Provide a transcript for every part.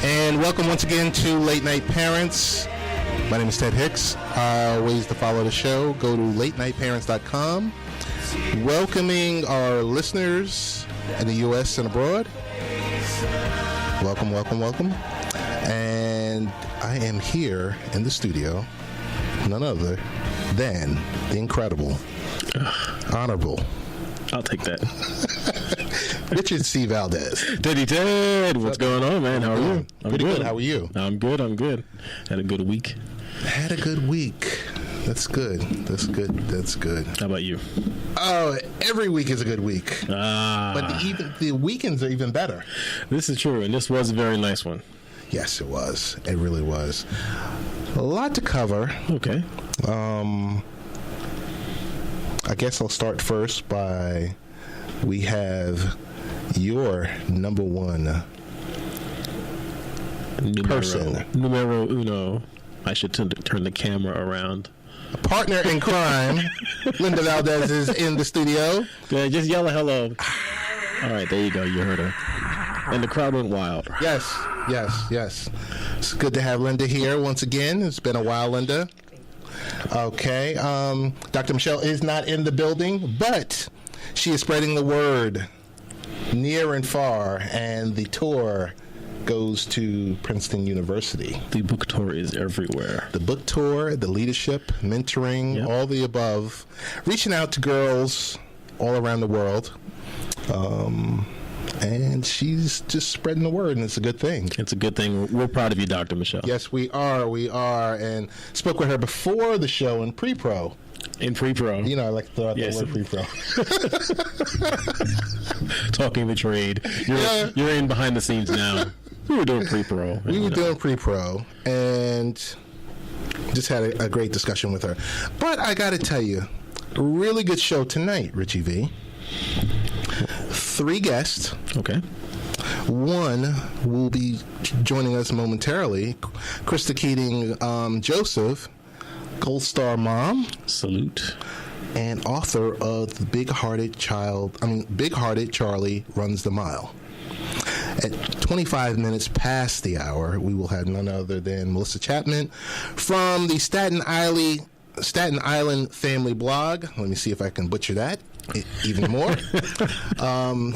And welcome once again to Late Night Parents. My name is Ted Hicks. Ways to follow the show, go to latenightparents.com. Welcoming our listeners in the U.S. and abroad. Welcome, welcome, welcome. And I am here in the studio, none other than the incredible, honorable, I'll take that, Richard C. Valdez. Teddy Ted, what's going on, man? How are you? I'm Pretty good. How are you? I'm good. Had a good week. Had a good week. That's good. How about you? Oh, every week is a good week. But the weekends are even better. This is true, and this was a very nice one. Yes, it was. It really was. A lot to cover. Okay. I guess I'll start first by, we have your number one person. Numero uno. I should turn the camera around. Partner in crime, Linda Valdez is in the studio. Good, just yell a hello. All right, there you go. You heard her. And the crowd went wild. Yes. It's good to have Linda here once again. It's been a while, Linda. Okay. Dr. Michelle is not in the building, but she is spreading the word near and far, and the tour goes to Princeton University. The book tour is everywhere. The book tour, the leadership, mentoring, yep. All the above. Reaching out to girls all around the world. And she's just spreading the word, and it's a good thing. It's a good thing. We're proud of you, Dr. Michelle. Yes, we are. And spoke with her before the show in pre-pro. In pre-pro. You know, I like to throw out the word pre-pro. Talking the trade. You're in behind the scenes now. We were doing pre-pro. Doing pre-pro, and just had a great discussion with her. But I got to tell you, a really good show tonight, Richie V. 3 guests. Okay. One will be joining us momentarily, Krista Keating-Joseph, Gold Star Mom. Salute. And author of the Big Hearted Charlie Runs the Mile. At 25 minutes past the hour, we will have none other than Melissa Chapman from the Staten Island Family Blog. Let me see if I can butcher that even more.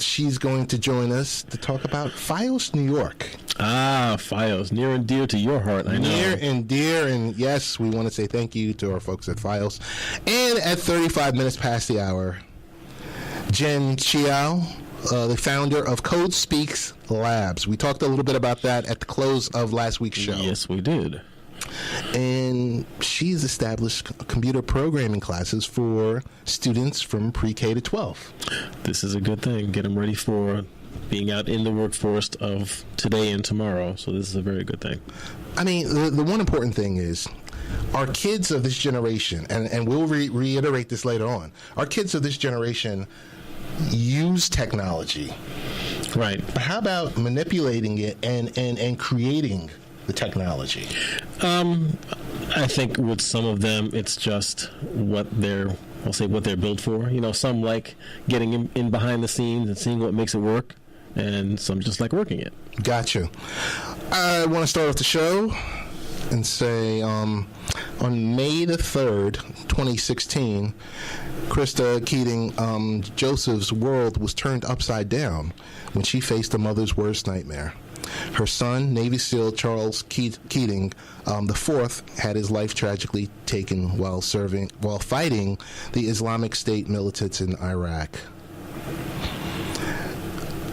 She's going to join us to talk about FiOS New York. FiOS, near and dear to your heart, I know. Near and dear, and yes, we want to say thank you to our folks at FiOS. And at 35 minutes past the hour, Jen Chiao, the founder of Code Speaks Labs. We talked a little bit about that at the close of last week's show. Yes, we did. And she's established computer programming classes for students from pre-K to 12. This is a good thing. Get them ready for being out in the workforce of today and tomorrow. So this is a very good thing. I mean, the one important thing is our kids of this generation, and we'll reiterate this later on, our kids of this generation use technology. Right. But how about manipulating it and creating the technology? I think with some of them, it's just what they're built for. You know, some like getting in behind the scenes and seeing what makes it work, and some just like working it. Gotcha. I want to start off the show and say on May the 3rd, 2016, Krista Keating-Joseph's world was turned upside down when she faced a mother's worst nightmare. Her son, Navy SEAL Charles Keating IV, had his life tragically taken while fighting the Islamic State militants in Iraq.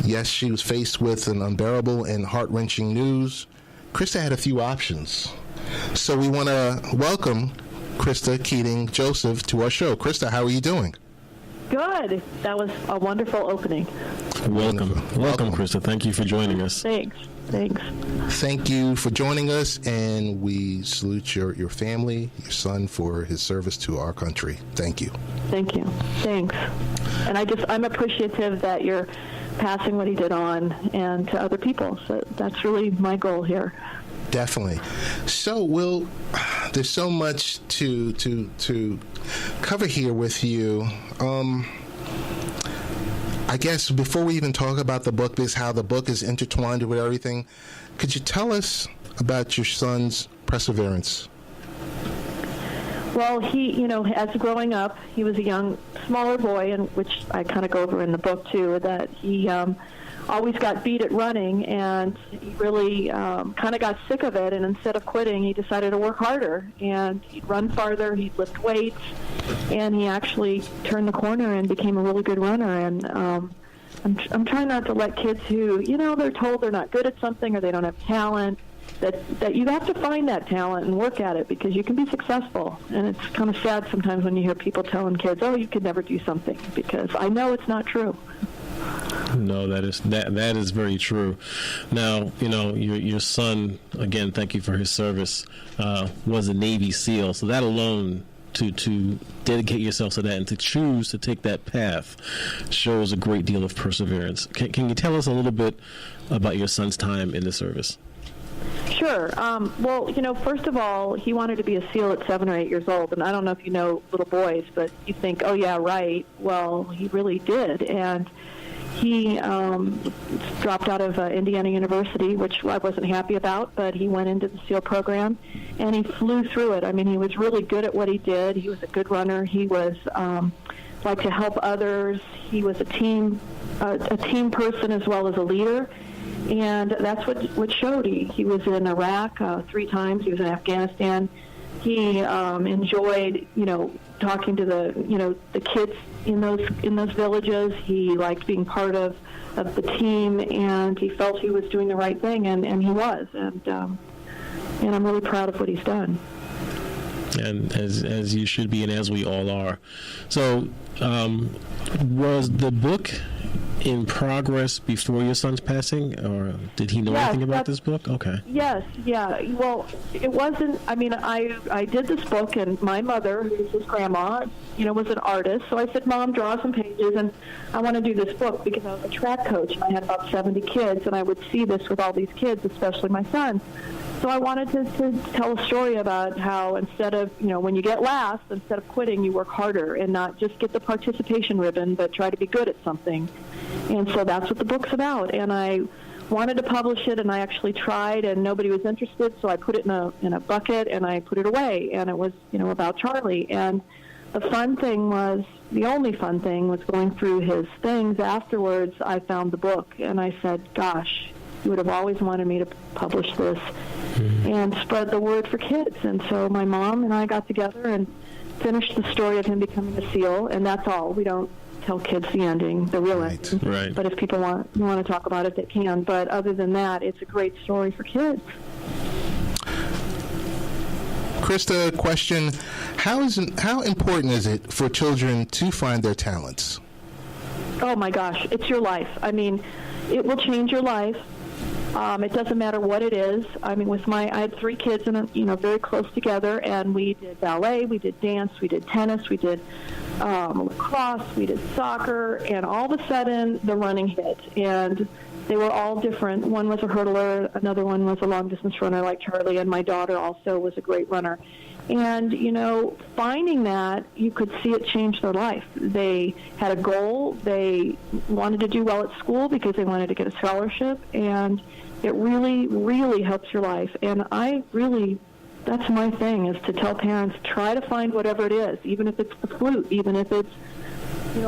Yes, she was faced with an unbearable and heart-wrenching news. Krista had a few options. So we want to welcome Krista Keating-Joseph to our show. Krista, how are you doing? Good. That was a wonderful opening. Welcome, Krista. Thank you for joining us. Thanks. Thank you for joining us, and we salute your family, your son, for his service to our country. Thank you. Thank you. Thanks. And I'm appreciative that you're passing what he did on and to other people. So that's really my goal here. Definitely. So there's so much to cover here with you. I guess before we even talk about the book, this how the book is intertwined with everything, could you tell us about your son's perseverance? Well, he, as growing up, he was a smaller boy, and which I kind of go over in the book too, that he always got beat at running, and he really kind of got sick of it, and instead of quitting, he decided to work harder, and he'd run farther, he'd lift weights, and he actually turned the corner and became a really good runner. And I'm trying not to let kids who, they're told they're not good at something or they don't have talent, that you have to find that talent and work at it, because you can be successful. And it's kind of sad sometimes when you hear people telling kids, oh, you could never do something, because I know it's not true. No, that is very true. Now, your son, again, thank you for his service, was a Navy SEAL. So that alone, to dedicate yourself to that and to choose to take that path, shows a great deal of perseverance. Can you tell us a little bit about your son's time in the service? Sure. Well, first of all, he wanted to be a SEAL at 7 or 8 years old. And I don't know if you know little boys, but you think, oh, yeah, right. Well, he really did. And he dropped out of Indiana University, which I wasn't happy about, but he went into the SEAL program, and he flew through it. I mean, he was really good at what he did. He was a good runner. He was liked to help others. He was a team person as well as a leader. And that's what showed. He was in Iraq 3 times. He was in Afghanistan. He enjoyed, talking to the kids in those villages. He liked being part of the team, and he felt he was doing the right thing, and he was. And I'm really proud of what he's done. And as you should be, and as we all are. So, was the book in progress before your son's passing, or did he know anything about this book? Okay. Yes, yeah. Well, it wasn't, I did this book, and my mother, who's his grandma, was an artist, so I said, Mom, draw some pages, and I want to do this book, because I was a track coach, and I had about 70 kids, and I would see this with all these kids, especially my son. So I wanted to tell a story about how instead of, when you get last, instead of quitting, you work harder and not just get the participation ribbon, but try to be good at something. And so that's what the book's about. And I wanted to publish it, and I actually tried, and nobody was interested, so I put it in a bucket, and I put it away. And it was, about Charlie. And the only fun thing was going through his things afterwards. I found the book, and I said, gosh, you would have always wanted me to publish this and spread the word for kids. And so my mom and I got together and finished the story of him becoming a SEAL, and that's all. We don't tell kids the ending, the real ending. Right. But if people want to talk about it, they can. But other than that, it's a great story for kids. Krista, question: how important is it for children to find their talents? Oh my gosh, it's your life. I mean, it will change your life. It doesn't matter what it is. I mean, I had 3 kids, and very close together, and we did ballet, we did dance, we did tennis, we did lacrosse, we did soccer, and all of a sudden the running hit, and they were all different. One was a hurdler, another one was a long-distance runner like Charlie, and my daughter also was a great runner. And, finding that, you could see it change their life. They had a goal. They wanted to do well at school because they wanted to get a scholarship, and it really, really helps your life. And that's my thing, is to tell parents, try to find whatever it is, even if it's the flute, even if it's,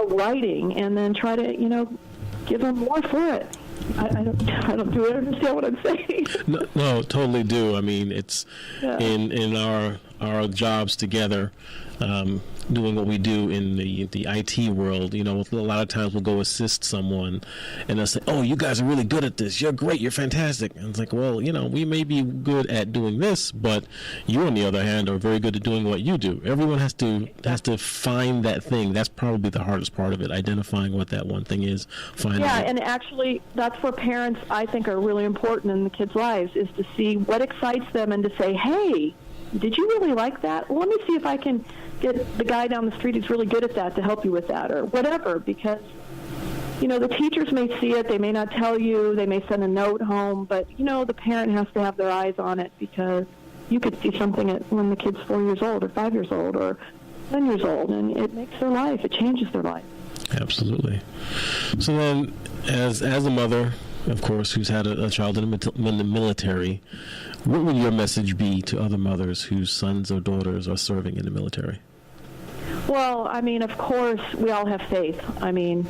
writing, and then try to, give them more for it. I don't do it. Understand what I'm saying? No, totally do. I mean, it's in our jobs together, doing what we do in the IT world. A lot of times we'll go assist someone, and they'll say, "Oh, you guys are really good at this. You're great. You're fantastic." And it's like, well, we may be good at doing this, but you, on the other hand, are very good at doing what you do. Everyone has to find that thing. That's probably the hardest part of it, identifying what that one thing is. And actually, that's where parents, I think, are really important in the kids' lives, is to see what excites them and to say, hey, did you really like that? Well, let me see if I can get the guy down the street who's really good at that to help you with that, or whatever, because, the teachers may see it, they may not tell you, they may send a note home, but, the parent has to have their eyes on it, because you could see something when the kid's 4 years old or 5 years old or 10 years old, and it makes their life, it changes their life. Absolutely. So then, as a mother, of course, who's had a child in the military, what would your message be to other mothers whose sons or daughters are serving in the military? Well, I mean, of course, we all have faith. I mean,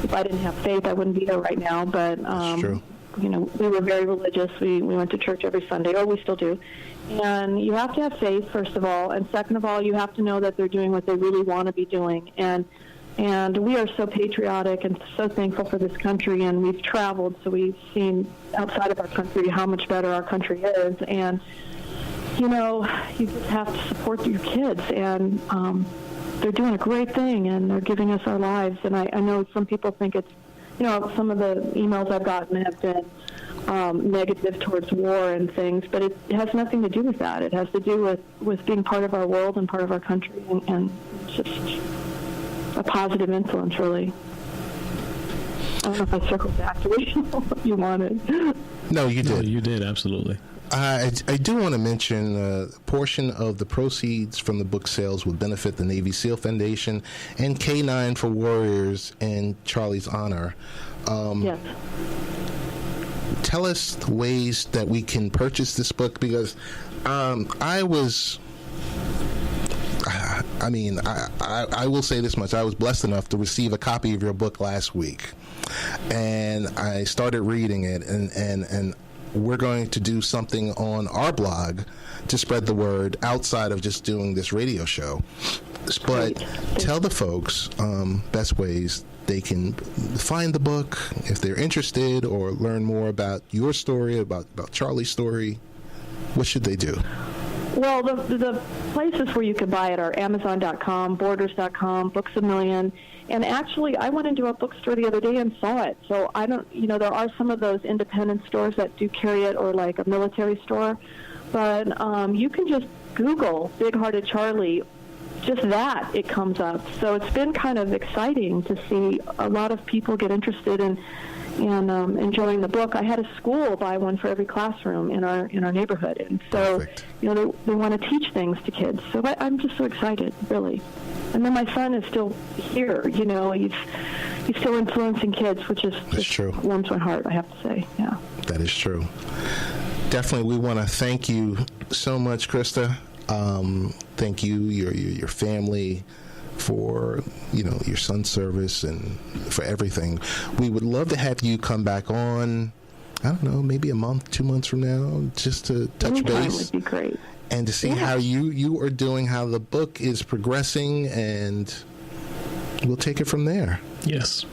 if I didn't have faith, I wouldn't be here right now. But, That's true. you know, we were very religious. We went to church every Sunday, or we still do. And you have to have faith, first of all. And second of all, you have to know that they're doing what they really want to be doing. And we are so patriotic and so thankful for this country. And we've traveled, so we've seen outside of our country how much better our country is. And, you know, you just have to support your kids. And they're doing a great thing, and they're giving us our lives. And I know some people think it's, you know, some of the emails I've gotten have been negative towards war and things, but it has nothing to do with that. It has to do with being part of our world and part of our country, and just a positive influence, really. I don't know if I circled back to what you wanted. No, you did. No, you did, absolutely. I do want to mention a portion of the proceeds from the book sales will benefit the Navy SEAL Foundation and K9 for Warriors in Charlie's honor. Yes. Tell us the ways that we can purchase this book, because I will say this much. I was blessed enough to receive a copy of your book last week, and I started reading it, and we're going to do something on our blog to spread the word outside of just doing this radio show. But tell the folks best ways they can find the book if they're interested, or learn more about your story, about Charlie's story. What should they do? Well, the places where you can buy it are Amazon.com, Borders.com, Books A Million. And actually, I went into a bookstore the other day and saw it. So I don't, you know, there are some of those independent stores that do carry it, or like a military store. But you can just Google Big-Hearted Charlie. Just that, it comes up. So it's been kind of exciting to see a lot of people get interested in enjoying the book. I had a school buy one for every classroom in our neighborhood, and so Perfect. you know they want to teach things to kids. So I'm just so excited, really. And then my son is still here. You know, he's still influencing kids, which is That's true. Warms my heart, I have to say. Yeah. That is true. Definitely, we want to thank you so much, Krista. Thank you, your family, for your son's service and for everything. We would love to have you come back on, I don't know, maybe a month, 2 months from now, just to touch Anytime base. would be great. And to see how you are doing, how the book is progressing, and we'll take it from there. Yes.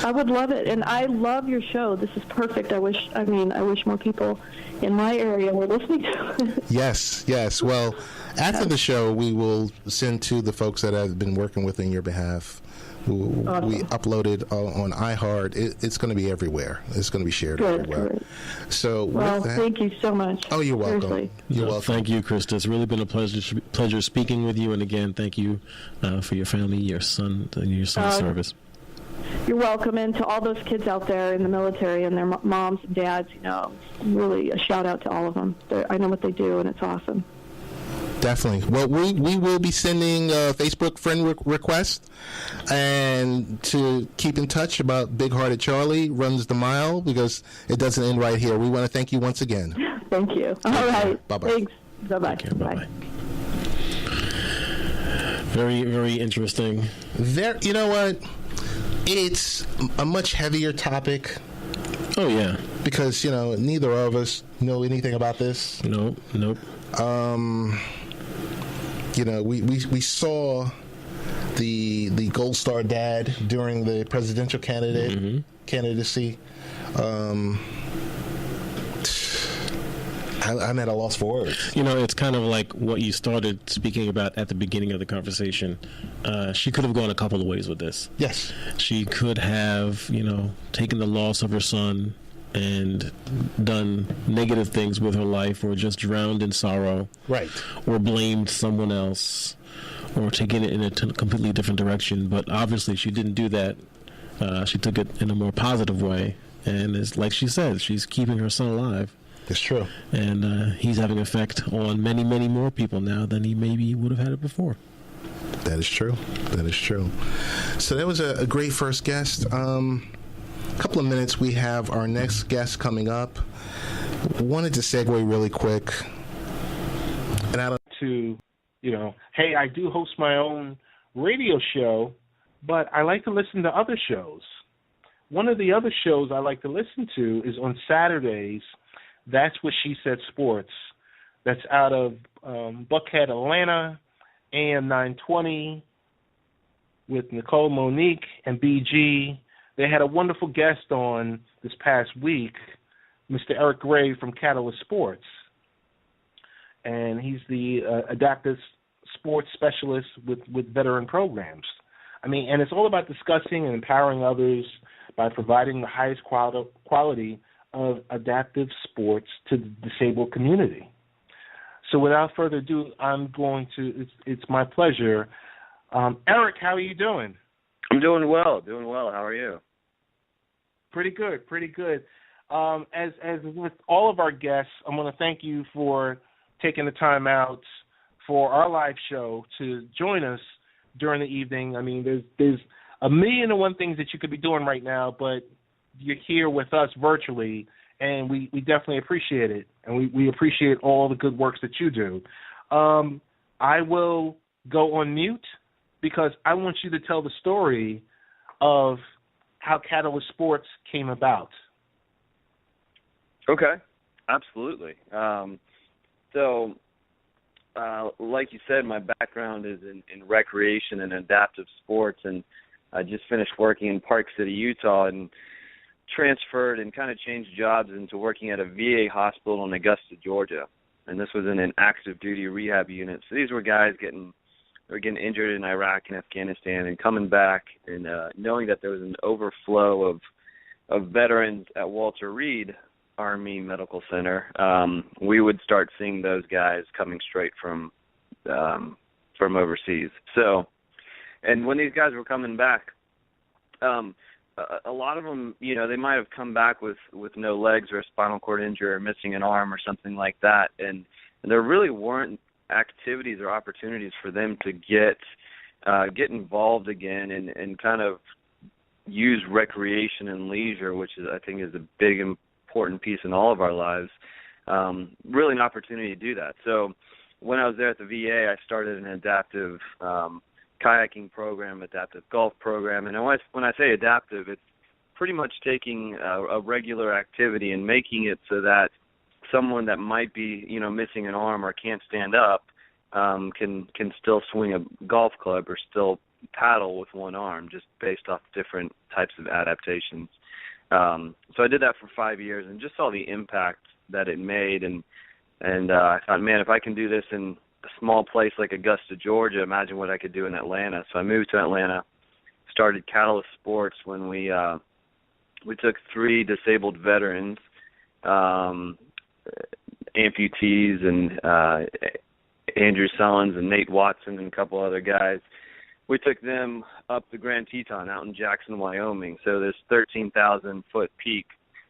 I would love it, and I love your show. This is perfect. I wish more people in my area were listening to it. Yes. Well, after the show, we will send to the folks that I've been working with in your behalf. Awesome. We uploaded on iHeart. It's going to be everywhere. It's going to be shared everywhere. Good. So, Well, with that, thank you so much. Oh, you're welcome. Seriously. You're welcome. Thank you, Krista. It's really been a pleasure speaking with you. And again, thank you for your family, your son, and your son's service. You're welcome, and to all those kids out there in the military and their moms and dads, really a shout out to all of them. I know what they do, and it's awesome. Definitely. Well, we will be sending a Facebook friend request, and to keep in touch about Big-Hearted Charlie Runs the Mile, because it doesn't end right here. We want to thank you once again. Thank you. All right. Bye-bye. Thanks. Bye-bye. Okay, bye-bye. Very, very interesting. You know what? It's a much heavier topic. Oh, yeah. Because, neither of us know anything about this. Nope. We saw the Gold Star dad during the presidential candidacy. I'm at a loss for words. It's kind of like what you started speaking about at the beginning of the conversation. She could have gone a couple of ways with this. Yes. She could have, taken the loss of her son and done negative things with her life, or just drowned in sorrow. Right. Or blamed someone else, or taken it in a completely different direction. But obviously she didn't do that. She took it in a more positive way. And it's like she said, she's keeping her son alive. It's true. And he's having an effect on many, many more people now than he maybe would have had it before. That is true. That is true. So that was a great first guest. A couple of minutes, we have our next guest coming up. Wanted to segue really quick. And I don't hey, I do host my own radio show, but I like to listen to other shows. One of the other shows I like to listen to is on Saturdays. That's What She Said Sports. That's out of Buckhead, Atlanta, AM 920 with Nicole Monique and BG. They had a wonderful guest on this past week, Mr. Eric Gray from Catalyst Sports. And he's the adaptive sports specialist with veteran programs. I mean, and it's all about discussing and empowering others by providing the highest quality of adaptive sports to the disabled community. So without further ado, it's my pleasure. Eric, how are you doing? I'm doing well. How are you? Pretty good. As with all of our guests, I want to thank you for taking the time out for our live show to join us during the evening. I mean, there's a million and one things that you could be doing right now, but you're here with us virtually, and we definitely appreciate it, and we appreciate all the good works that you do. I will go on mute because I want you to tell the story of how Catalyst Sports came about. Okay, absolutely. Like you said, my background is in recreation and adaptive sports, and I just finished working in Park City, Utah, and transferred and kind of changed jobs into working at a VA hospital in Augusta, Georgia. And this was in an active duty rehab unit. So these were guys getting injured in Iraq and Afghanistan and coming back, and knowing that there was an overflow of veterans at Walter Reed Army Medical Center, we would start seeing those guys coming straight from overseas. So, and when these guys were coming back, a lot of them, they might have come back with no legs or a spinal cord injury or missing an arm or something like that, and there really weren't activities or opportunities for them to get involved again and kind of use recreation and leisure, which I think is a big important piece in all of our lives, really an opportunity to do that. So when I was there at the VA, I started an adaptive kayaking program, adaptive golf program. And when I say adaptive, it's pretty much taking a regular activity and making it so that someone that might be, missing an arm or can't stand up can still swing a golf club or still paddle with one arm, just based off different types of adaptations. So I did that for 5 years and just saw the impact that it made. And I thought, man, if I can do this in a small place like Augusta, Georgia, imagine what I could do in Atlanta. So I moved to Atlanta, started Catalyst Sports when we took 3 disabled veterans, amputees, and Andrew Sullins and Nate Watson and a couple other guys. We took them up the Grand Teton out in Jackson, Wyoming. So this 13,000-foot peak,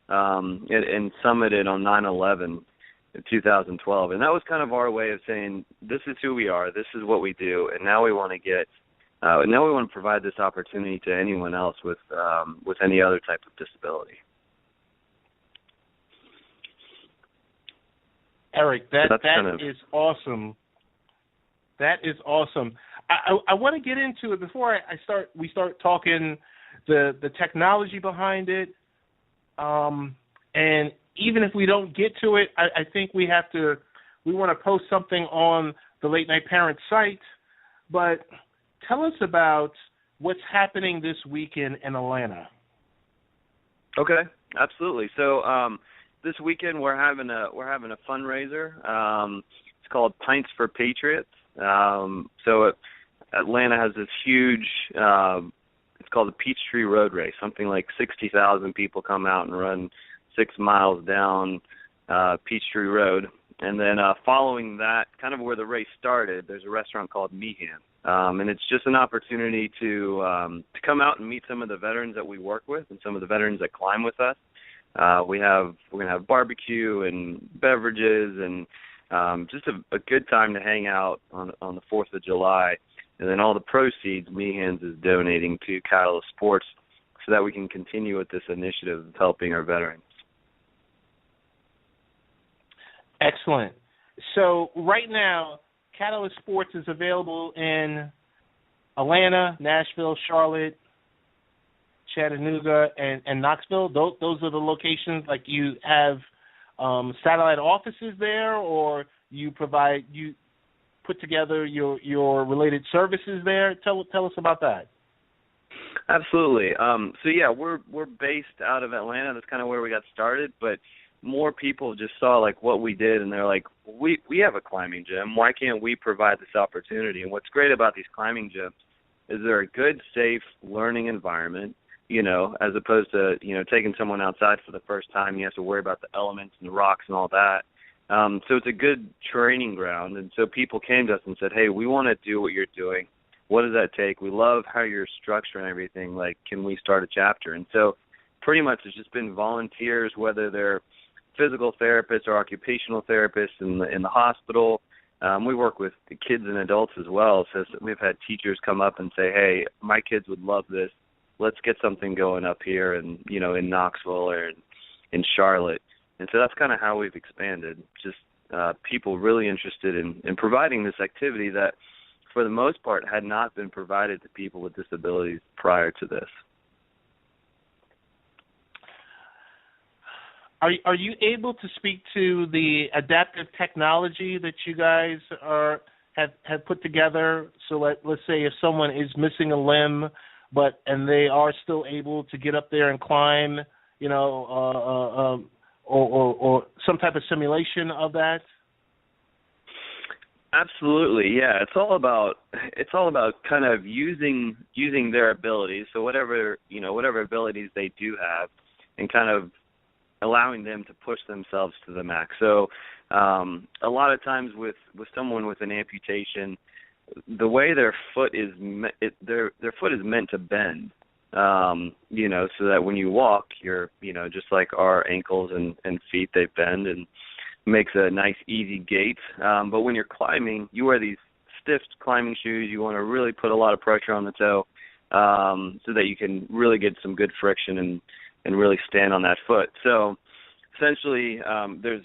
and summited on 9/11 in 2012. And that was kind of our way of saying, this is who we are, this is what we do, and now we want to provide this opportunity to anyone else with any other type of disability. Eric, that is awesome. That is awesome. I want to get into it before we start talking the technology behind it. And even if we don't get to it, I think we want to post something on the Late Night Parents site. But tell us about what's happening this weekend in Atlanta. Okay, absolutely. So this weekend we're having a fundraiser. It's called Pints for Patriots. So Atlanta has this huge, it's called the Peachtree Road Race. Something like 60,000 people come out and run 6 miles down Peachtree Road. And then following that, kind of where the race started, there's a restaurant called Meehan. And it's just an opportunity to come out and meet some of the veterans that we work with and some of the veterans that climb with us. We're going to have barbecue and beverages and just a good time to hang out on the 4th of July. And then all the proceeds Meehan's is donating to Catalyst Sports so that we can continue with this initiative of helping our veterans. Excellent. So right now, Catalyst Sports is available in Atlanta, Nashville, Charlotte, Chattanooga, and Knoxville. Those are the locations. Like, you have satellite offices there, or you put together your related services there. Tell us about that. Absolutely. So yeah, we're based out of Atlanta. That's kind of where we got started, but more people just saw like what we did, and they're like, we have a climbing gym. Why can't we provide this opportunity? And what's great about these climbing gyms is they're a good, safe learning environment, as opposed to, taking someone outside for the first time. You have to worry about the elements and the rocks and all that. So it's a good training ground. And so people came to us and said, hey, we want to do what you're doing. What does that take? We love how you're structuring everything. Like, can we start a chapter? And so pretty much it's just been volunteers, whether they're physical therapists or occupational therapists in the hospital. We work with the kids and adults as well. So we've had teachers come up and say, hey, my kids would love this. Let's get something going up here in Knoxville or in Charlotte. And so that's kind of how we've expanded, just people really interested in providing this activity that, for the most part, had not been provided to people with disabilities prior to this. Are you able to speak to the adaptive technology that you guys have put together? So let's say if someone is missing a limb, and they are still able to get up there and climb, or some type of simulation of that? Absolutely, yeah. It's all about kind of using their abilities. So whatever abilities they do have, and kind of allowing them to push themselves to the max. So a lot of times with someone with an amputation, the way their foot is their foot is meant to bend, so that when you walk, you're, just like our ankles and feet, they bend and makes a nice, easy gait. But when you're climbing, you wear these stiff climbing shoes. You want to really put a lot of pressure on the toe so that you can really get some good friction and really stand on that foot. So essentially, there's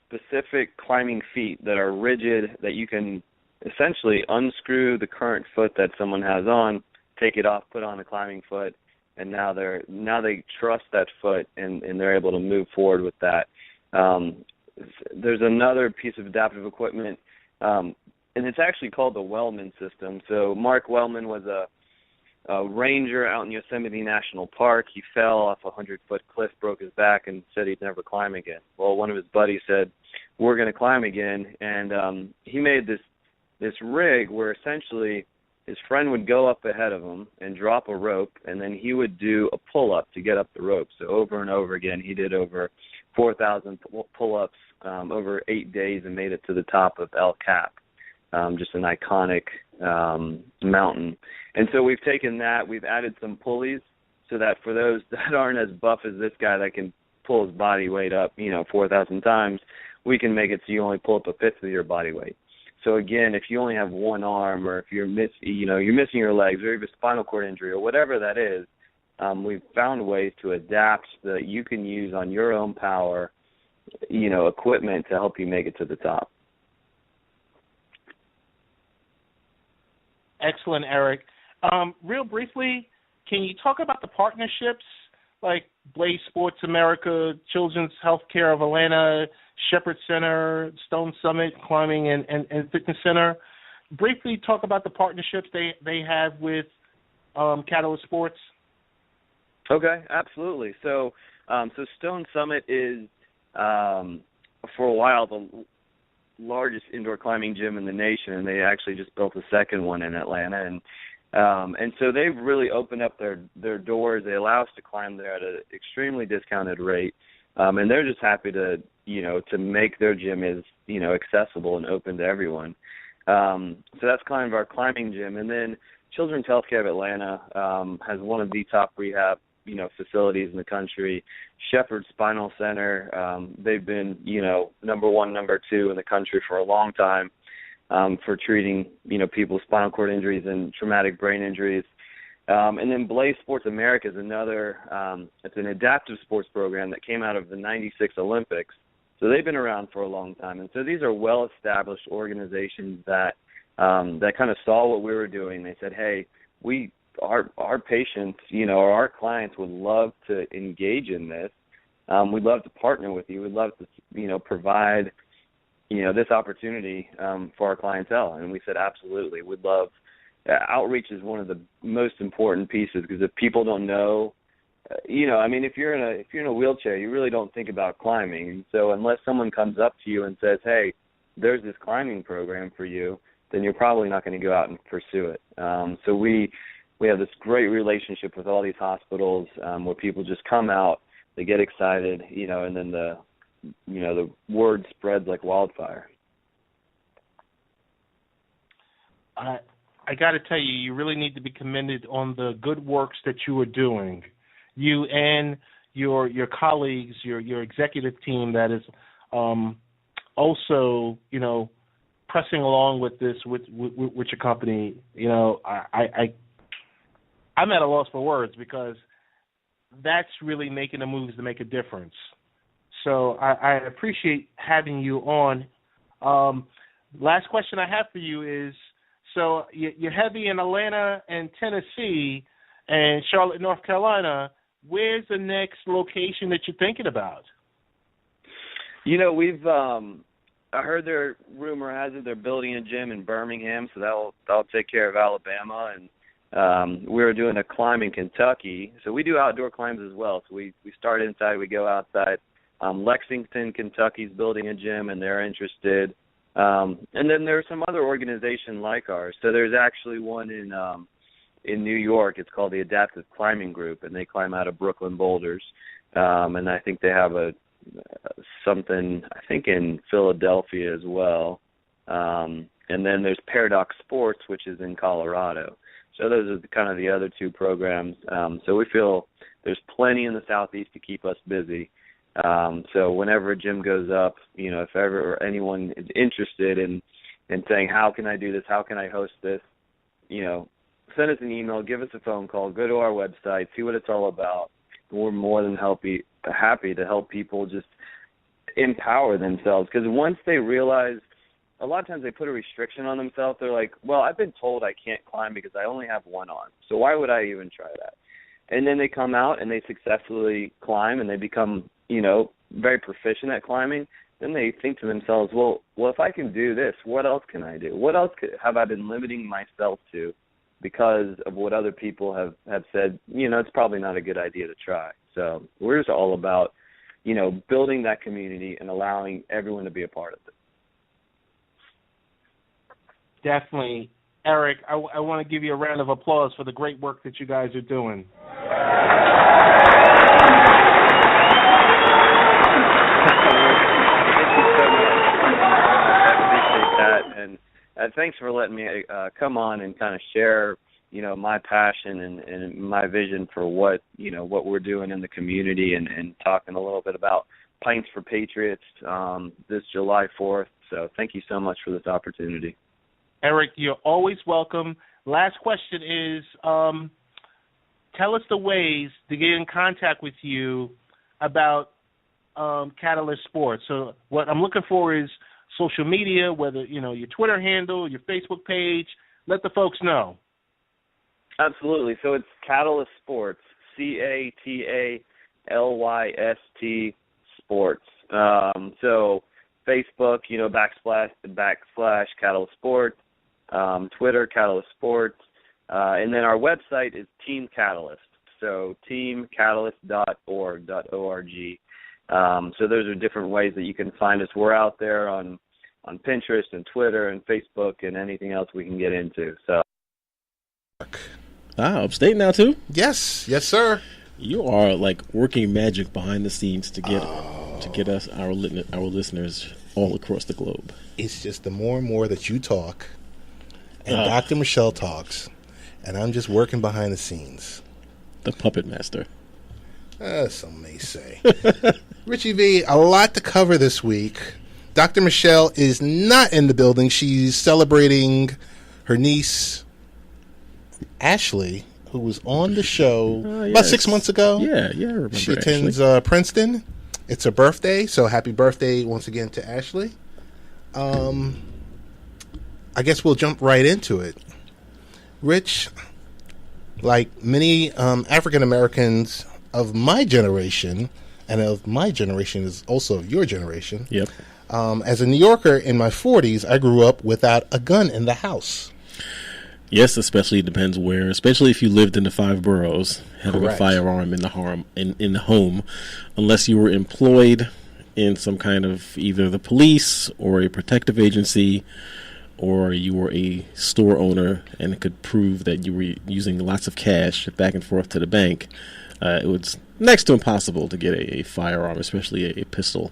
specific climbing feet that are rigid that you can essentially unscrew the current foot that someone has on, take it off, put on a climbing foot, and now they trust that foot and they're able to move forward with that. There's another piece of adaptive equipment, and it's actually called the Wellman system. So Mark Wellman was a ranger out in Yosemite National Park. He fell off a 100-foot cliff, broke his back, and said he'd never climb again. Well, one of his buddies said, we're going to climb again, and he made this rig where essentially his friend would go up ahead of him and drop a rope, and then he would do a pull-up to get up the rope. So over and over again, he did over 4,000 pull-ups over 8 days and made it to the top of El Cap, just an iconic mountain. And so we've taken that, we've added some pulleys so that for those that aren't as buff as this guy that can pull his body weight up, 4,000 times, we can make it so you only pull up a fifth of your body weight. So again, if you only have one arm, or if you're missing your legs, or you have a spinal cord injury, or whatever that is, we've found ways to adapt that you can use on your own power, equipment to help you make it to the top. Excellent, Eric. Real briefly, can you talk about the partnerships like Blaze Sports America, Children's Healthcare of Atlanta, Shepherd Center, Stone Summit Climbing and Fitness Center? Briefly talk about the partnerships they have with Catalyst Sports. Okay, absolutely. So Stone Summit is, for a while, the largest indoor climbing gym in the nation, and they actually just built a second one in Atlanta. And so they've really opened up their doors. They allow us to climb there at an extremely discounted rate, and they're just happy to make their gym as accessible and open to everyone. So that's kind of our climbing gym. And then Children's Healthcare of Atlanta has one of the top rehab facilities in the country. Shepherd Spinal Center, they've been number one, number two in the country for a long time. for treating, people with spinal cord injuries and traumatic brain injuries. And then Blaze Sports America is another, it's an adaptive sports program that came out of the 96 Olympics. So they've been around for a long time. And so these are well-established organizations that kind of saw what we were doing. They said, hey, our patients, or our clients would love to engage in this. We'd love to partner with you. We'd love to, provide, this opportunity for our clientele. And we said, absolutely. We'd love. Outreach is one of the most important pieces, because if people don't know, if you're in a wheelchair, you really don't think about climbing. And so unless someone comes up to you and says, hey, there's this climbing program for you, then you're probably not going to go out and pursue it. So we have this great relationship with all these hospitals where people just come out, they get excited, and then the word spreads like wildfire. I got to tell you, you really need to be commended on the good works that you are doing. You and your colleagues, your executive team that is also, pressing along with this with your company. I'm at a loss for words, because that's really making the moves to make a difference. So I appreciate having you on. Last question I have for you is, so you're heavy in Atlanta and Tennessee and Charlotte, North Carolina. Where's the next location that you're thinking about? We've I heard rumor has it they're building a gym in Birmingham, so that'll take care of Alabama. And we were doing a climb in Kentucky, so we do outdoor climbs as well. So we start inside, we go outside. Lexington, Kentucky's building a gym, and they're interested. And then there's some other organization like ours. So there's actually one in New York. It's called the Adaptive Climbing Group, and they climb out of Brooklyn Boulders. And I think they have something in Philadelphia as well. And then there's Paradox Sports, which is in Colorado. So those are kind of the other two programs. So we feel there's plenty in the Southeast to keep us busy. So whenever a gym goes up, if ever anyone is interested in saying, how can I do this? How can I host this? Send us an email, give us a phone call, go to our website, see what it's all about. We're more than happy to help people just empower themselves. Because once they realize, a lot of times they put a restriction on themselves. They're like, well, I've been told I can't climb because I only have one arm. So why would I even try that? And then they come out and they successfully climb and they become, very proficient at climbing. Then they think to themselves, well, if I can do this, what else can I do? What else have I been limiting myself to because of what other people have said, it's probably not a good idea to try. So we're just all about, building that community and allowing everyone to be a part of it. Definitely. Eric, I want to give you a round of applause for the great work that you guys are doing. And thanks for letting me come on and kind of share, my passion and my vision for what we're doing in the community and talking a little bit about Pints for Patriots this July 4th. So thank you so much for this opportunity. Eric, you're always welcome. Last question is, tell us the ways to get in contact with you about Catalyst Sports. So what I'm looking for is social media, whether, your Twitter handle, your Facebook page. Let the folks know. Absolutely. So it's Catalyst Sports, CATALYST Sports. So Facebook, / Catalyst Sports, Twitter, Catalyst Sports, and then our website is Team Catalyst. So teamcatalyst.org. So those are different ways that you can find us. We're out there on Pinterest and Twitter and Facebook and anything else we can get into. So. Upstate now too? Yes, sir. You are like working magic behind the scenes to get us our listeners all across the globe. It's just the more and more that you talk, and Dr. Michelle talks, and I'm just working behind the scenes. The puppet master. Some may say. Richie V, a lot to cover this week. Dr. Michelle is not in the building. She's celebrating her niece, Ashley, who was on the show about 6 months ago. Yeah, I remember. She attends Princeton. It's her birthday, so happy birthday once again to Ashley. I guess we'll jump right into it. Rich, like many African Americans of my generation, and of my generation is also of your generation. Yep. As a New Yorker in my 40s, I grew up without a gun in the house. Yes, especially it depends where. Especially if you lived in the 5 boroughs, having Correct. a firearm in the home, unless you were employed in some kind of either the police or a protective agency, or you were a store owner and it could prove that you were using lots of cash back and forth to the bank. It was next to impossible to get a firearm, especially a pistol,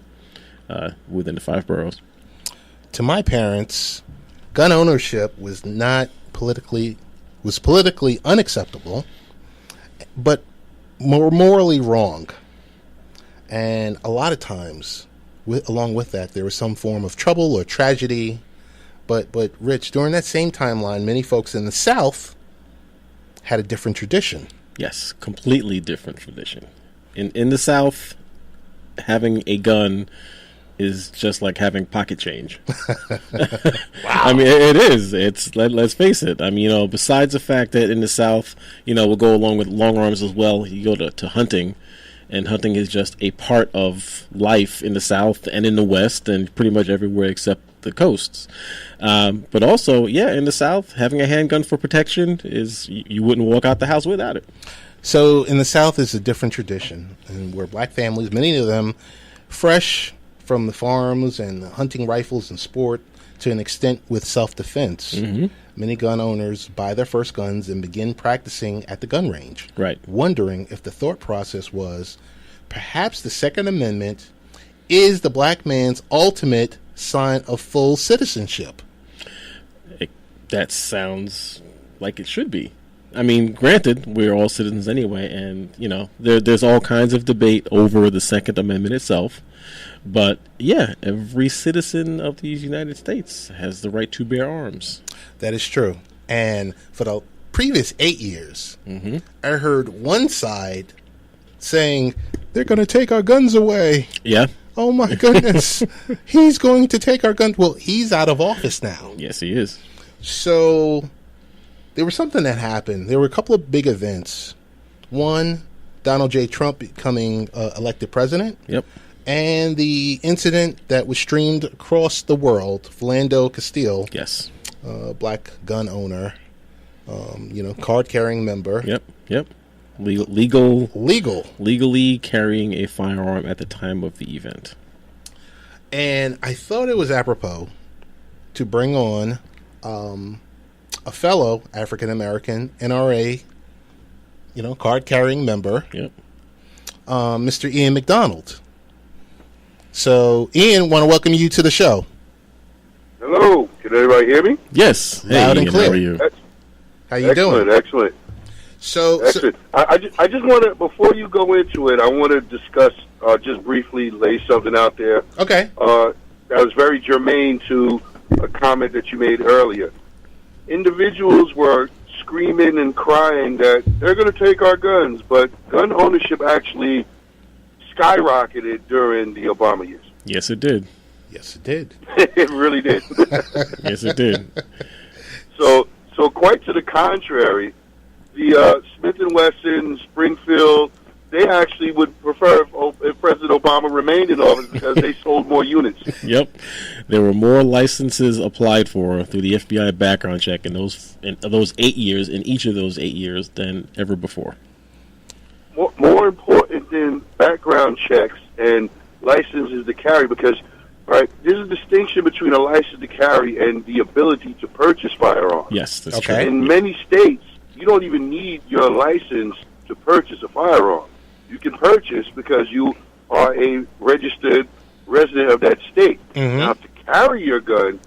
within the 5 boroughs. To my parents, gun ownership was politically unacceptable, but morally wrong. And a lot of times, along with that, there was some form of trouble or tragedy. But Rich, during that same timeline, many folks in the South had a different tradition. Yes, completely different tradition. In the South, having a gun is just like having pocket change. Wow. I mean, it is. Let's face it. I mean, besides the fact that in the South, we'll go along with long arms as well. You go to hunting, and hunting is just a part of life in the South and in the West and pretty much everywhere except the coasts. But also, in the South, having a handgun for protection is you wouldn't walk out the house without it. So in the South is a different tradition, and where black families, many of them fresh from the farms and hunting rifles and sport to an extent with self-defense. Mm-hmm. Many gun owners buy their first guns and begin practicing at the gun range, right? Wondering if the thought process was perhaps the Second Amendment is the black man's ultimate sign of full citizenship. That sounds like it should be. I mean, granted, we're all citizens anyway, and there's all kinds of debate over the Second Amendment itself. But every citizen of these United States has the right to bear arms. That is true. And for the previous 8 years, mm-hmm. I heard one side saying they're going to take our guns away. Yeah. Oh my goodness. He's going to take our guns. Well, he's out of office now. Yes, he is. So there was something that happened. There were a couple of big events. One, Donald J. Trump becoming elected president. Yep. And the incident that was streamed across the world, Philando Castile. Yes. Black gun owner, card-carrying member. Yep. Legally carrying a firearm at the time of the event. And I thought it was apropos to bring on a fellow African-American NRA, card-carrying member, Mr. Ian MacDonald. So, Ian, want to welcome you to the show. Hello. Can everybody hear me? Yes. Loud and clear. How are you? How you doing? Excellent. Excellent. I just want to, before you go into it, I want to discuss, just briefly lay something out there. Okay. That was very germane to a comment that you made earlier. Individuals were screaming and crying that they're going to take our guns, but gun ownership actually skyrocketed during the Obama years. Yes, it did. Yes, it did. It really did. Yes, it did. So quite to the contrary, the Smith & Wesson, Springfield, they actually would prefer if President Obama remained in office because they sold more units. Yep. There were more licenses applied for through the FBI background check in those 8 years, in each of those 8 years, than ever before. More important than background checks and licenses to carry, because there's a distinction between a license to carry and the ability to purchase firearms. Yes, that's true. In many states, you don't even need your license to purchase a firearm. You can purchase because you are a registered resident of that state. Mm-hmm. Now, to carry your gun,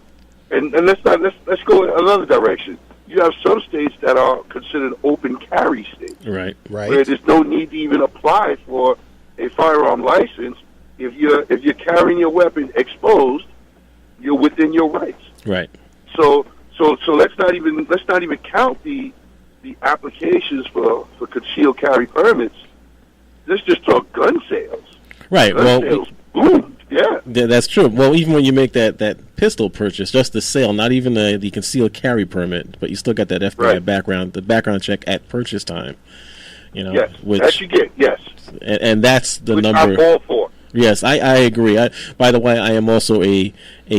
and let's go in another direction. You have some states that are considered open carry states, right, where there's no need to even apply for a firearm license. If you're carrying your weapon exposed, you're within your rights. Right. So let's not even count the applications for concealed carry permits. Let's just talk gun sales. Right. Gun sales boomed. Yeah. That's true. Well, even when you make that pistol purchase, just the sale, not even the concealed carry permit, but you still got that FBI background, the background check at purchase time. Yes, that you get. Yes. And that's the which number. I'm all for. Yes, I agree. By the way, I am also a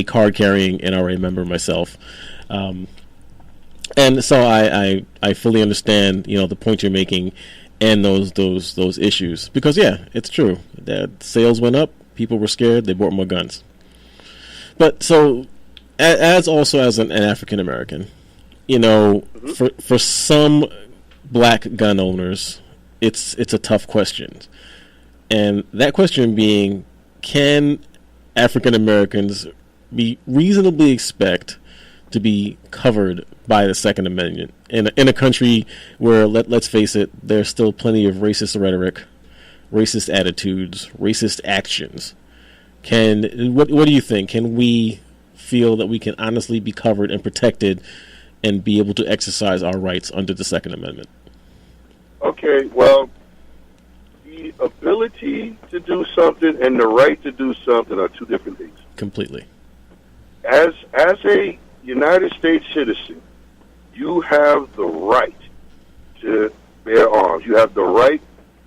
card-carrying NRA member myself. And so I fully understand, the point you're making and those issues. Because, it's true. That sales went up, people were scared, they bought more guns. But so, as an African-American, for some black gun owners, it's a tough question. And that question being, can African Americans be reasonably expect to be covered by the Second Amendment in a country where, let's face it, there's still plenty of racist rhetoric, racist attitudes, racist actions? What do you think? Can we feel that we can honestly be covered and protected and be able to exercise our rights under the Second Amendment? Okay, well, the ability to do something and the right to do something are two different things. Completely. As a United States citizen, you have the right to bear arms. You have the right,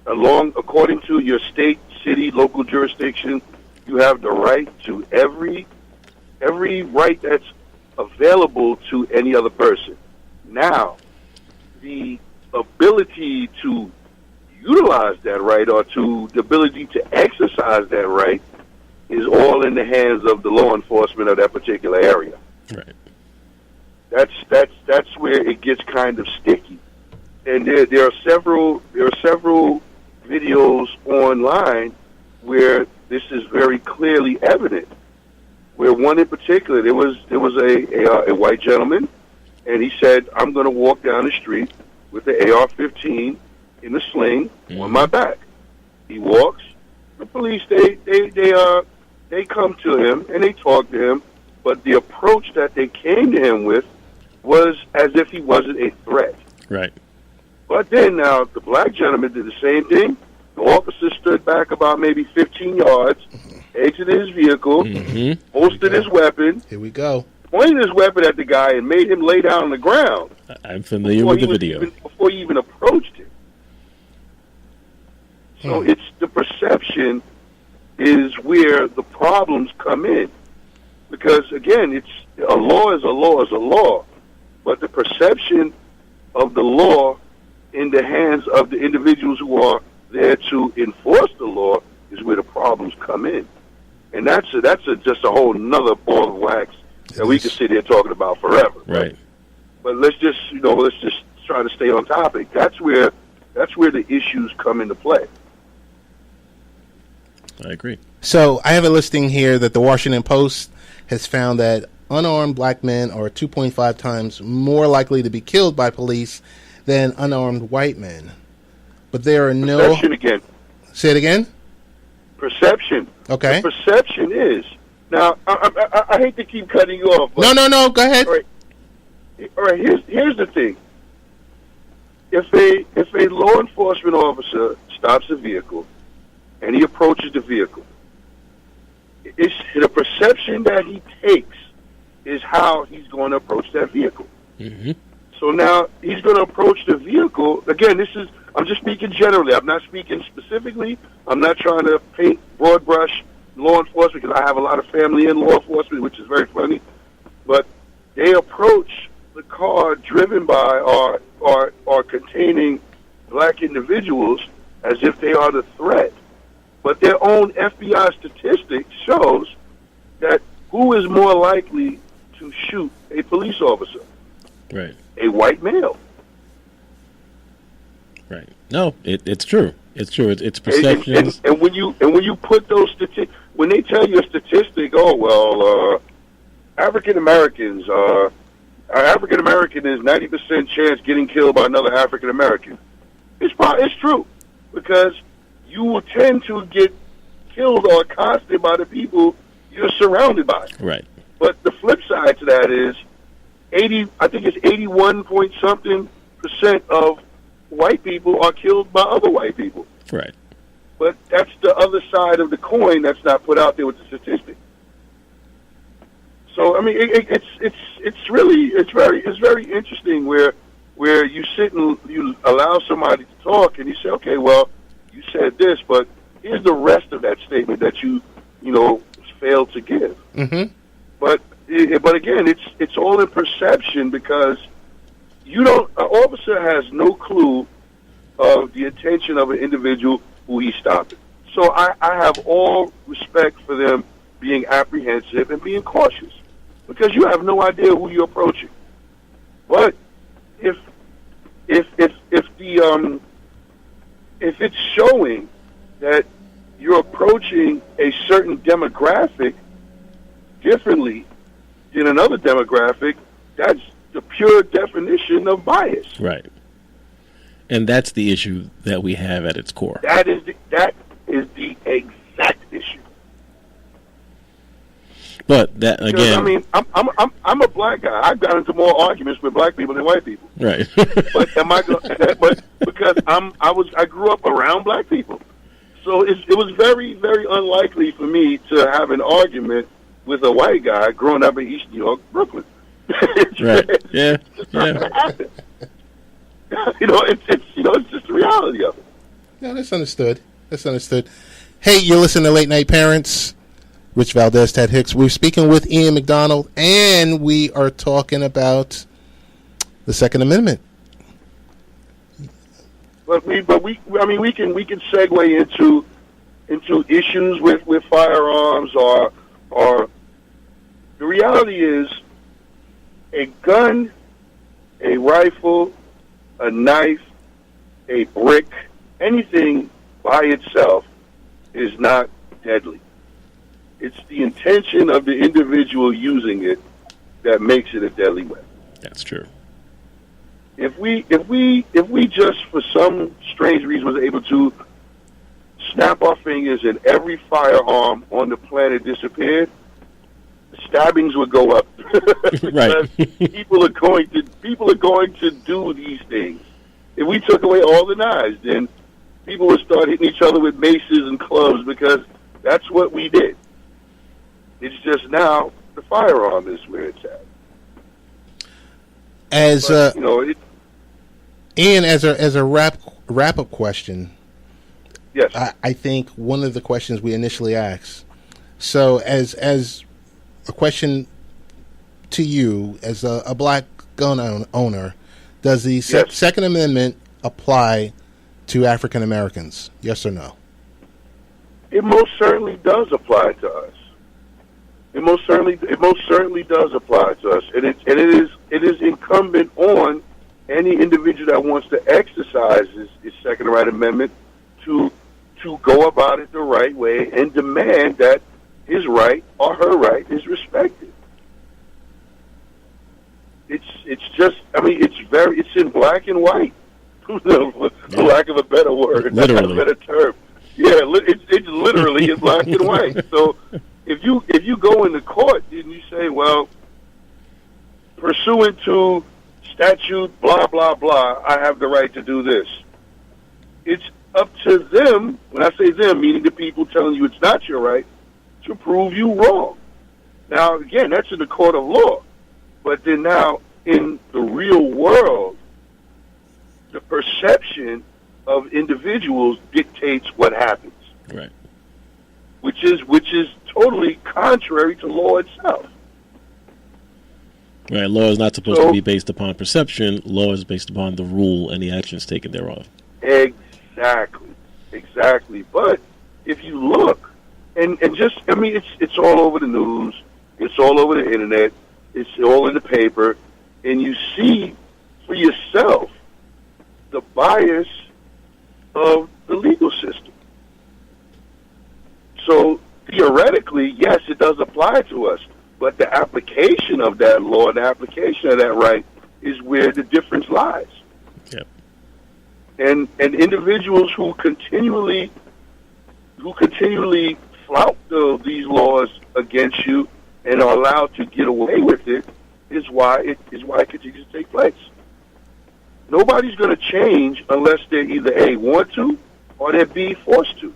according to your state, city, local jurisdiction, you have the right to every right that's available to any other person. Now, the ability to utilize that right or the ability to exercise that right is all in the hands of the law enforcement of that particular area. Right. That's where it gets kind of sticky. And there are several videos online where this is very clearly evident. Where one in particular, there was a white gentleman, and he said, "I'm going to walk down the street with the AR-15 in the sling on my back." He walks. The police they come to him and they talk to him, but the approach that they came to him with was as if he wasn't a threat. Right. But then now the black gentleman did the same thing. The officer stood back about maybe 15 yards, exited his vehicle, holstered his weapon. Here we go. Pointed his weapon at the guy and made him lay down on the ground. I'm familiar with the video. Before he even approached him. So it's the perception is where the problems come in. Because, again, a law is a law is a law. But the perception of the law in the hands of the individuals who are there to enforce the law is where the problems come in. And that's just a whole nother ball of wax that we could sit here talking about forever. Right. But let's just try to stay on topic. That's where the issues come into play. I agree. So I have a listing here that the Washington Post has found that unarmed black men are 2.5 times more likely to be killed by police than unarmed white men. But there are no... Perception again. Say it again? Perception. Okay. The perception is... Now, I hate to keep cutting you off. But No. Go ahead. All right. Here's the thing. If a law enforcement officer stops a vehicle and he approaches the vehicle, it's the perception that he takes is how he's going to approach that vehicle. Mm-hmm. So now he's going to approach the vehicle. Again, I'm just speaking generally. I'm not speaking specifically. I'm not trying to paint broad brush law enforcement because I have a lot of family in law enforcement, which is very funny. But they approach the car driven by or containing black individuals as if they are the threat. But their own FBI statistics shows that who is more likely to shoot a police officer? Right. A white male. Right. No, it's true. It's true. It's perceptions. And when you put those statistics, when they tell you a statistic, African American is 90% chance getting killed by another African American. It's true because you will tend to get killed or accosted by the people you're surrounded by. Right. But the flip side to that is 81 point something % of white people are killed by other white people. Right. But that's the other side of the coin that's not put out there with the statistic. So I mean, it's very interesting where you sit and you allow somebody to talk and you say, okay, well, you said this, but here's the rest of that statement that you failed to give. Mm-hmm. But again, it's all in perception because an officer has no clue of the intention of an individual who he's stopping. So I have all respect for them being apprehensive and being cautious because you have no idea who you're approaching. But if it's showing that you're approaching a certain demographic differently than another demographic, that's the pure definition of bias. Right. And that's the issue that we have at its core. That is the exact issue. But that again, I mean, I'm a black guy. I've gotten into more arguments with black people than white people. Right. But but because I grew up around black people, so it was very, very unlikely for me to have an argument with a white guy growing up in East New York, Brooklyn. Right. Yeah. It's not gonna happen. It's just the reality of it. No, that's understood. Hey, you're listening to Late Night Parents. Rich Valdez, Ted Hicks. We're speaking with Ian MacDonald, and we are talking about the Second Amendment. But we can segue into issues with firearms or the reality is a gun, a rifle, a knife, a brick, anything by itself is not deadly. It's the intention of the individual using it that makes it a deadly weapon. That's true. If we just for some strange reason was able to snap our fingers and every firearm on the planet disappeared, stabbings would go up. Right. people are going to do these things. If we took away all the knives, then people would start hitting each other with maces and clubs because that's what we did. It's just now the firearm is where it's at. Ian, as a wrap up question. Yes. I think one of the questions we initially asked. So as a question to you as a black gun owner, does the Second Amendment apply to African Americans? Yes or no? It most certainly does apply to us. It most certainly does apply to us, and it is incumbent on any individual that wants to exercise his Second Amendment to go about it the right way and demand that his right or her right is respected. It's just, I mean, it's in black and white, for lack of a better word, literally. a better term. Yeah, it's literally in black and white. So if you go into court and you say, well, pursuant to statute, blah, blah, blah, I have the right to do this. It's up to them, when I say them, meaning the people telling you it's not your right, to prove you wrong. Now, again, that's in the court of law. But then now, in the real world, the perception of individuals dictates what happens. Right. Which is totally contrary to law itself. Right. Law is not supposed to be based upon perception. Law is based upon the rule and the actions taken thereof. Exactly. But if you look, and just, I mean, it's all over the news. It's all over the internet. It's all in the paper. And you see for yourself the bias of the legal system. So theoretically, yes, it does apply to us. But the application of that law, the application of that right, is where the difference lies. Yep. And individuals who continually flout these laws against you and are allowed to get away with it is why it continues to take place. Nobody's going to change unless they either A, want to, or they're B, forced to.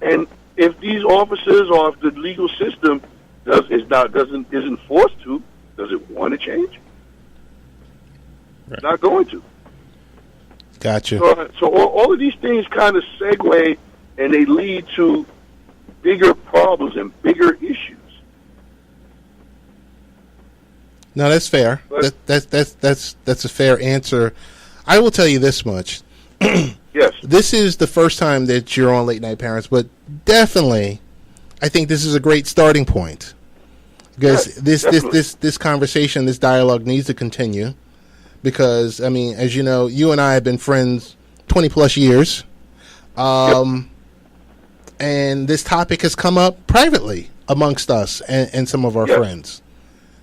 And if these officers or if the legal system isn't forced to, does it want to change? Right. Not going to. Gotcha. So all of these things kind of segue, and they lead to bigger problems and bigger issues. No, that's fair. That's a fair answer. I will tell you this much. Yes. This is the first time that you're on Late Night Parents, but definitely, I think this is a great starting point because this conversation, this dialogue needs to continue. Because I mean, as you know, you and I have been friends 20 plus years, and this topic has come up privately amongst us and some of our friends.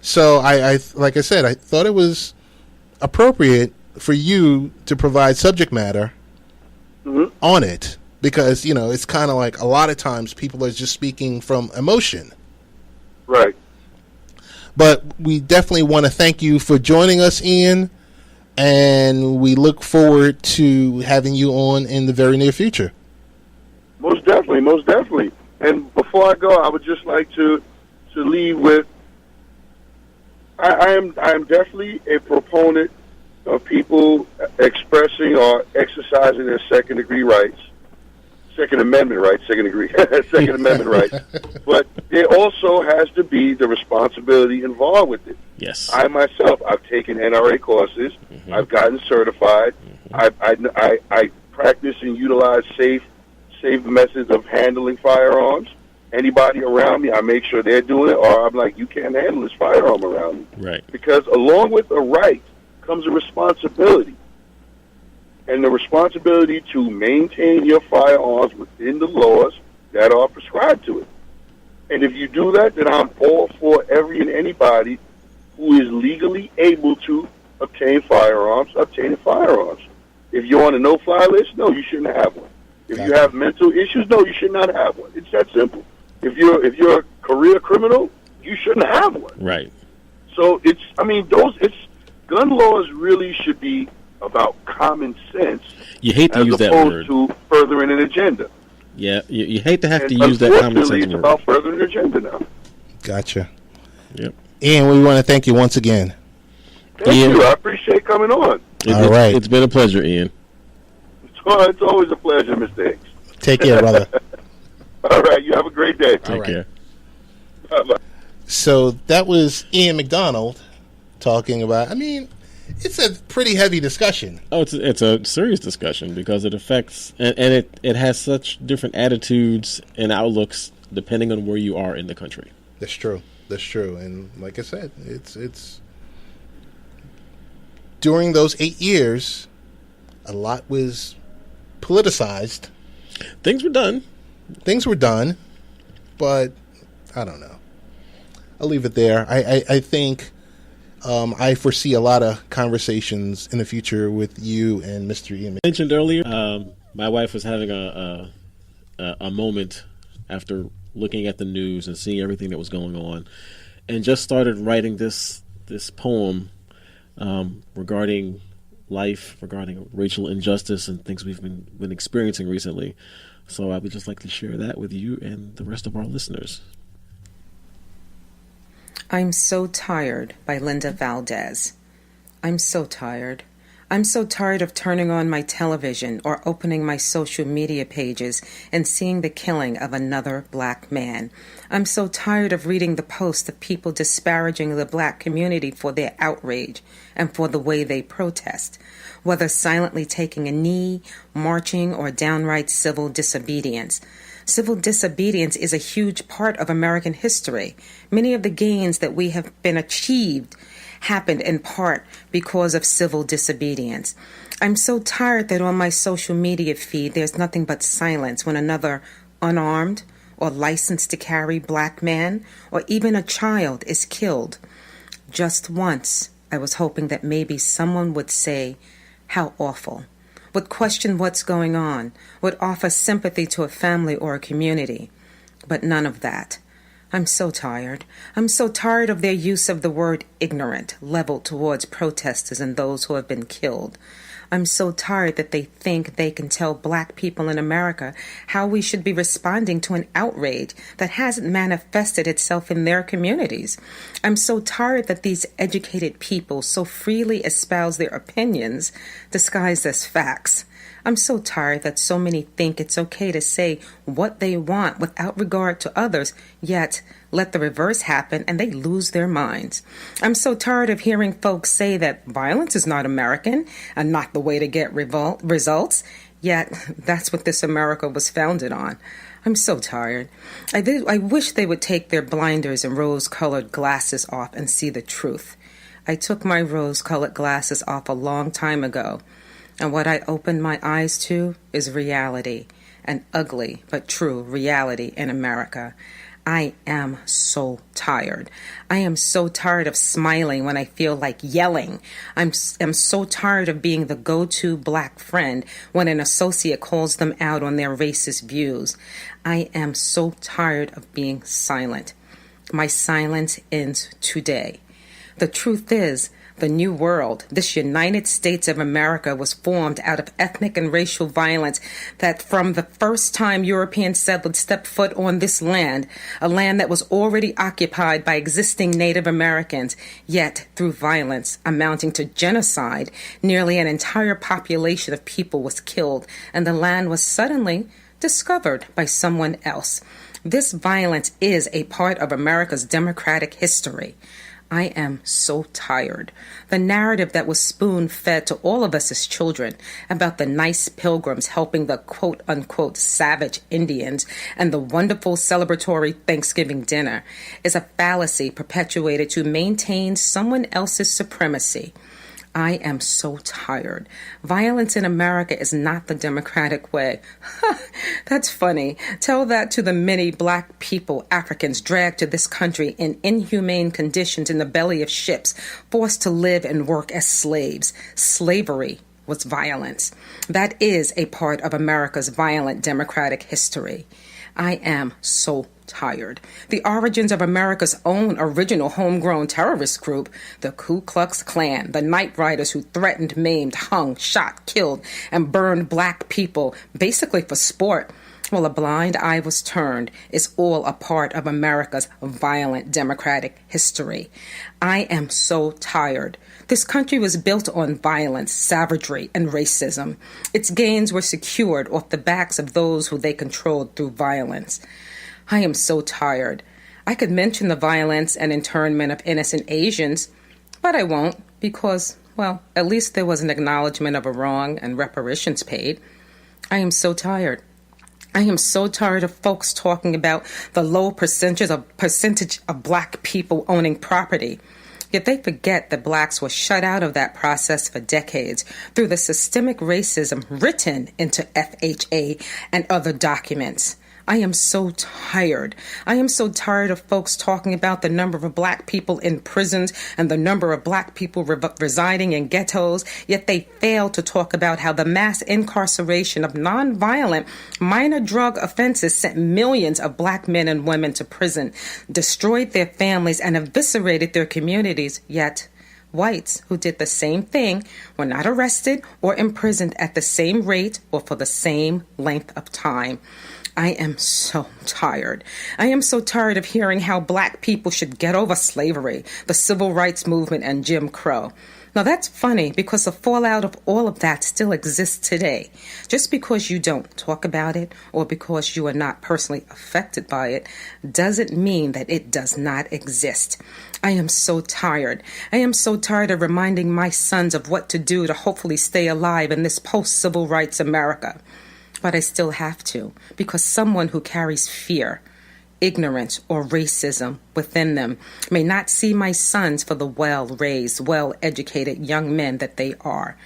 So I like I said, I thought it was appropriate for you to provide subject matter on it because, you know, it's kind of like a lot of times people are just speaking from emotion. Right. But we definitely want to thank you for joining us, Ian, and we look forward to having you on in the very near future. Most definitely. And before I go, I would just like to leave with I am definitely a proponent of people expressing or exercising their Second Amendment rights. But there also has to be the responsibility involved with it. Yes. I myself, I've taken NRA courses. I've gotten certified. I practice and utilize safe methods of handling firearms. Anybody around me, I make sure they're doing it, or I'm like, you can't handle this firearm around me. Right. Because along with a right comes a responsibility. And the responsibility to maintain your firearms within the laws that are prescribed to it. And if you do that, then I'm all for every and anybody who is legally able to obtain firearms. If you're on a no-fly list, no, you shouldn't have one. If you have mental issues, no, you should not have one. It's that simple. If you're a career criminal, you shouldn't have one. Right. So gun laws really should be about common sense. You hate to use that word. As opposed to furthering an agenda. Yeah, you hate to have to use that common sense word. It's about furthering an agenda now. Gotcha. Yep. Ian, we want to thank you once again. Thank you. I appreciate coming on. All right. It's been a pleasure, Ian. It's always a pleasure, Mr. Hicks. Take care, brother. All right. You have a great day. Take care. Bye-bye. So that was Ian MacDonald talking about, I mean, it's a pretty heavy discussion. Oh, it's a serious discussion because it affects, and it has such different attitudes and outlooks depending on where you are in the country. That's true. And like I said, it's during those 8 years, a lot was politicized. Things were done, but I don't know. I'll leave it there. I think I foresee a lot of conversations in the future with you and Mr. Ian. I mentioned earlier, my wife was having a moment after looking at the news and seeing everything that was going on, and just started writing this poem regarding life, regarding racial injustice and things we've been experiencing recently. So I would just like to share that with you and the rest of our listeners. I'm so tired by Linda Valdez. I'm so tired. I'm so tired of turning on my television or opening my social media pages and seeing the killing of another black man. I'm so tired of reading the posts of people disparaging the black community for their outrage and for the way they protest, whether silently taking a knee, marching, or downright civil disobedience. Civil disobedience is a huge part of American history. Many of the gains that we have been achieved happened in part because of civil disobedience. I'm so tired that on my social media feed there's nothing but silence when another unarmed or licensed to carry black man or even a child is killed. Just once, I was hoping that maybe someone would say, "How awful," would question what's going on, would offer sympathy to a family or a community. But none of that. I'm so tired. I'm so tired of their use of the word ignorant leveled towards protesters and those who have been killed. I'm so tired that they think they can tell black people in America how we should be responding to an outrage that hasn't manifested itself in their communities. I'm so tired that these educated people so freely espouse their opinions disguised as facts. I'm so tired that so many think it's okay to say what they want without regard to others, yet let the reverse happen and they lose their minds. I'm so tired of hearing folks say that violence is not American and not the way to get results, yet that's what this America was founded on. I'm so tired. I wish they would take their blinders and rose-colored glasses off and see the truth. I took my rose-colored glasses off a long time ago. And what I opened my eyes to is reality, an ugly but true reality in America. I am so tired. I am so tired of smiling when I feel like yelling. I'm so tired of being the go-to black friend when an associate calls them out on their racist views. I am so tired of being silent. My silence ends today. The truth is, the New World, this United States of America, was formed out of ethnic and racial violence that from the first time European settlers stepped foot on this land, a land that was already occupied by existing Native Americans, yet through violence amounting to genocide, nearly an entire population of people was killed, and the land was suddenly discovered by someone else. This violence is a part of America's democratic history. I am so tired. The narrative that was spoon-fed to all of us as children about the nice pilgrims helping the quote-unquote savage Indians and the wonderful celebratory Thanksgiving dinner is a fallacy perpetuated to maintain someone else's supremacy. I am so tired. Violence in America is not the democratic way. That's funny. Tell that to the many black people, Africans, dragged to this country in inhumane conditions in the belly of ships, forced to live and work as slaves. Slavery was violence. That is a part of America's violent democratic history. I am so tired. The origins of America's own original homegrown terrorist group, the Ku Klux Klan, the Night Riders who threatened, maimed, hung, shot, killed, and burned black people, basically for sport, while a blind eye was turned, is all a part of America's violent democratic history. I am so tired. This country was built on violence, savagery, and racism. Its gains were secured off the backs of those who they controlled through violence. I am so tired. I could mention the violence and internment of innocent Asians, but I won't because, well, at least there was an acknowledgement of a wrong and reparations paid. I am so tired. I am so tired of folks talking about the low percentage of black people owning property. Yet they forget that blacks were shut out of that process for decades through the systemic racism written into FHA and other documents. I am so tired. I am so tired of folks talking about the number of black people in prisons and the number of black people residing in ghettos, yet they fail to talk about how the mass incarceration of nonviolent minor drug offenses sent millions of black men and women to prison, destroyed their families, and eviscerated their communities, yet whites who did the same thing were not arrested or imprisoned at the same rate or for the same length of time. I am so tired. I am so tired of hearing how black people should get over slavery, the civil rights movement, and Jim Crow. Now that's funny because the fallout of all of that still exists today. Just because you don't talk about it or because you are not personally affected by it doesn't mean that it does not exist. I am so tired. I am so tired of reminding my sons of what to do to hopefully stay alive in this post-civil rights America. But I still have to, because someone who carries fear, ignorance, or racism within them may not see my sons for the well-raised, well-educated young men that they are.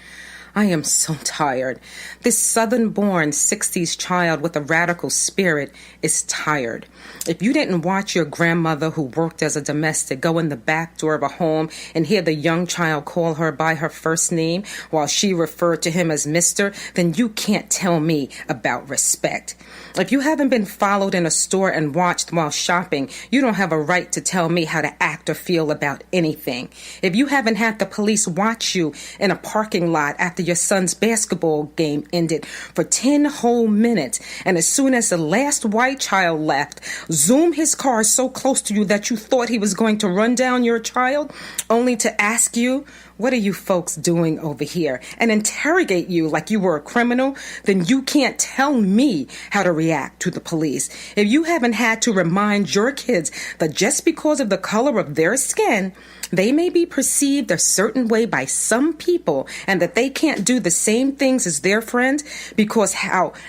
I am so tired. This Southern-born 60s child with a radical spirit is tired. If you didn't watch your grandmother who worked as a domestic go in the back door of a home and hear the young child call her by her first name while she referred to him as Mr., then you can't tell me about respect. If you haven't been followed in a store and watched while shopping, you don't have a right to tell me how to act or feel about anything. If you haven't had the police watch you in a parking lot after your son's basketball game ended for 10 whole minutes, and as soon as the last white child left, zoom his car so close to you that you thought he was going to run down your child, only to ask you, what are you folks doing over here? And interrogate you like you were a criminal, then you can't tell me how to react to the police. If you haven't had to remind your kids that just because of the color of their skin, they may be perceived a certain way by some people and that they can't do the same things as their friends because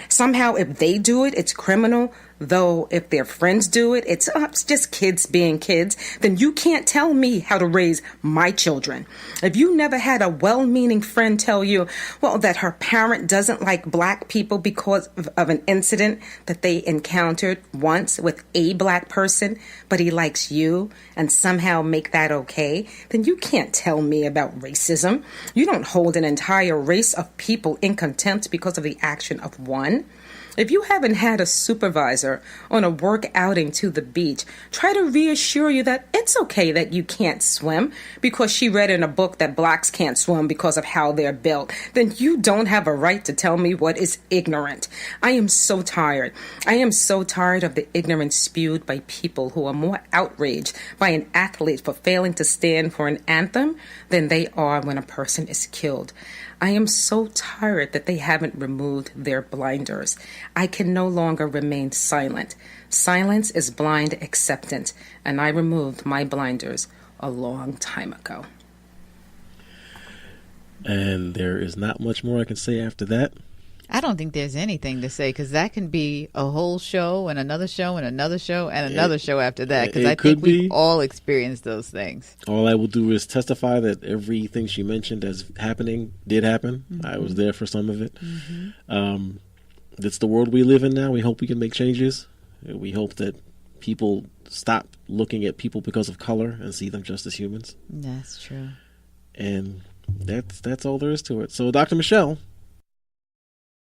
somehow if they do it, it's criminal, though if their friends do it, it's just kids being kids, then you can't tell me how to raise my children. If you never had a well-meaning friend tell you, well, that her parent doesn't like black people because of an incident that they encountered once with a black person, but he likes you, and somehow make that okay, then you can't tell me about racism. You don't hold an entire race of people in contempt because of the action of one. If you haven't had a supervisor on a work outing to the beach, try to reassure you that it's okay that you can't swim because she read in a book that blacks can't swim because of how they're built. Then you don't have a right to tell me what is ignorant. I am so tired. I am so tired of the ignorance spewed by people who are more outraged by an athlete for failing to stand for an anthem than they are when a person is killed. I am so tired that they haven't removed their blinders. I can no longer remain silent. Silence is blind acceptance, and I removed my blinders a long time ago. And there is not much more I can say after that. I don't think there's anything to say because that can be a whole show and another show and another show and another show after that because I think we've all experienced those things. All I will do is testify that everything she mentioned as happening did happen. Mm-hmm. I was there for some of it. Mm-hmm. That's the world we live in now. We hope we can make changes. We hope that people stop looking at people because of color and see them just as humans. That's true. And that's all there is to it. So, Dr. Michelle,